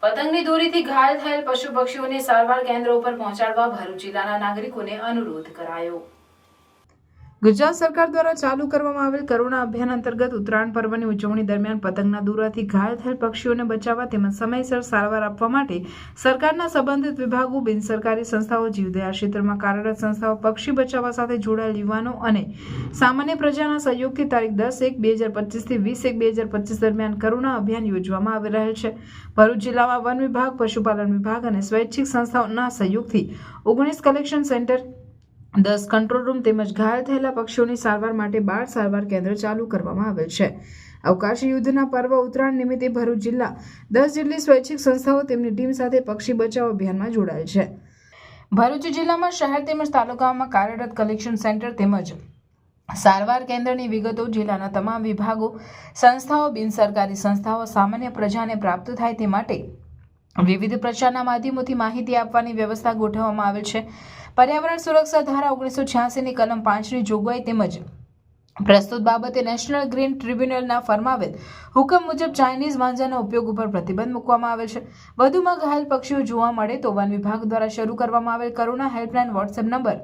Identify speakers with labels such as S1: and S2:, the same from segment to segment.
S1: પતંગની દોરીથી ઘાયલ થયેલ પશુ પક્ષીઓને સારવાર કેન્દ્ર ઉપર પહોંચાડવા ભરૂચ જિલ્લાના નાગરિકોને અનુરોધ કરાયો। ગુજરાત સરકાર દ્વારા ચાલુ કરવામાં આવેલ કરુણા અભિયાન અંતર્ગત ઉત્તરાયણ પર્વની ઉજવણી દરમિયાન પતંગના દોરાથી ઘાયલ થયેલ પક્ષીઓને બચાવવા તેમજ સમયસર સારવાર આપવા માટે સરકારના સંબંધિત વિભાગો, બિનસરકારી સંસ્થાઓ, જીવદયા ક્ષેત્રમાં કાર્યરત સંસ્થાઓ, પક્ષી બચાવવા સાથે જોડાયેલ યુવાનો અને સામાન્ય પ્રજાના સહયોગથી તારીખ 10/1/2025 થી 20/1/2025 દરમિયાન કરુણા અભિયાન યોજવામાં આવી રહેલ છે। ભરૂચ જિલ્લામાં વન વિભાગ, પશુપાલન વિભાગ અને સ્વૈચ્છિક સંસ્થાઓના સહયોગથી 19 કલેક્શન સેન્ટર, 10 કંટ્રોલ રૂમ તેમજ ઘાયલ થયેલા પક્ષીઓની સારવાર માટે 12 સારવાર કેન્દ્ર ચાલુ કરવામાં આવેલ છે। અવકાશી યુદ્ધના પર્વ ઉત્તરાયણ નિમિત્તે ભરૂચ જિલ્લા 10 જેટલી સ્વૈચ્છિક સંસ્થાઓ તેમની ટીમ સાથે પક્ષી બચાવ અભિયાનમાં જોડાયેલ છે। ભરૂચ જિલ્લામાં શહેર તેમજ તાલુકાઓમાં કાર્યરત કલેક્શન સેન્ટર તેમજ સારવાર કેન્દ્રની વિગતો જિલ્લાના તમામ વિભાગો, સંસ્થાઓ, બિનસરકારી સંસ્થાઓ સામાન્ય પ્રજાને પ્રાપ્ત થાય તે માટે વિવિધ પ્રચારના માધ્યમોથી માહિતી આપવાની વ્યવસ્થા ગોઠવવામાં આવેલ છે। પર્યાવરણ સુરક્ષા ધારા 1986ની કલમ 5ની જોગવાઈ તેમજ પ્રસ્તુત બાબતે નેશનલ ગ્રીન ટ્રિબ્યુનલના ફરમાવેલ હુકમ મુજબ ચાઇનીઝ માંજાના ઉપયોગ ઉપર પ્રતિબંધ મૂકવામાં આવેલ છે। વધુમાં ઘાયલ પક્ષીઓ જોવા મળે તો વન વિભાગ દ્વારા શરૂ કરવામાં આવેલ કરુણા હેલ્પલાઇન વોટ્સએપ નંબર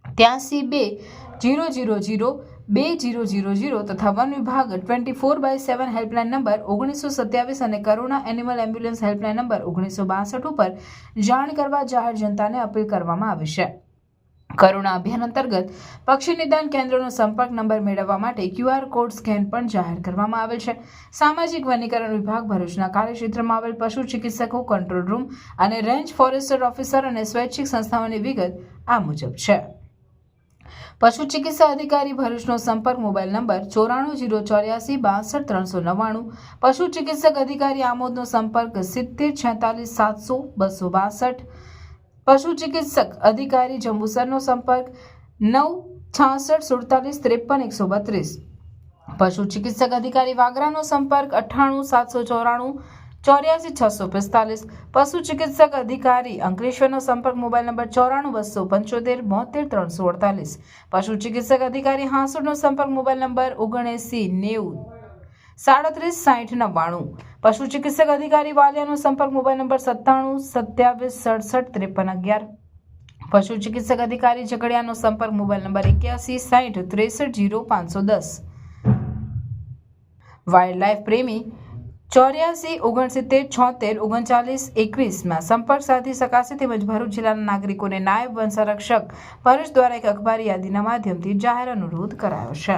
S1: 8320002000 તથા વન વિભાગ 24/7 હેલ્પલાઇન નંબર 1927 અને કરુણા એનિમલ એમ્બ્યુલન્સ હેલ્પલાઇન નંબર 1962 ઉપર જાણ કરવા જાહેર જનતાને અપીલ કરવામાં આવી છે। કરુણા અભિયાન અંતર્ગત પક્ષી નિદાન કેન્દ્રનો સંપર્ક નંબર મેળવવા માટે QR કોડ સ્કેન પણ જાહેર કરવામાં આવેલ છે। સામાજિક વનીકરણ વિભાગ ભરૂચના કાર્યક્ષેત્રમાં આવેલ પશુ ચિકિત્સકો, કંટ્રોલ રૂમ અને રેન્જ ફોરેસ્ટર ઓફિસર અને સ્વૈચ્છિક સંસ્થાઓની વિગત આ મુજબ છે। પશુ ચિકિત્સા અધિકારી ભરૂચનો સંપર્ક મોબાઈલ નંબર 9408462399। પશુ ચિકિત્સક અધિકારી આમોદનો સંપર્ક 70464700-262। પશુ ચિકિત્સક અધિકારી જંબુસરનો સંપર્ક 96647533132। પશુ ચિકિત્સક અધિકારી વાગરાનો સંપર્ક 987094 પશુ ચિકિત્સક અધિકારી અંકલેશ્વરનો સંપર્ક મોબાઈલ નંબર 9425577348। પશુ ચિકિત્સક અધિકારી હાંસોડનો સંપર્ક મોબાઈલ નંબર 7990376099। પશુ ચિકિત્સક અધિકારી વાલિયાનો સંપર્ક મોબાઈલ નંબર 9727676311। પશુ ચિકિત્સક અધિકારી ઝઘડિયાનો સંપર્ક મોબાઈલ નંબર 8160630510। વાઇલ્ડ લાઇફ પ્રેમી 8469763921 સંપર્ક સાધી શકાશે તેમજ ભરૂચ જિલ્લાના નાગરિકોને નાયબ વન સંરક્ષક ભરૂચ દ્વારા એક અખબારી યાદીના માધ્યમથી જાહેર અનુરોધ કરાયો છે।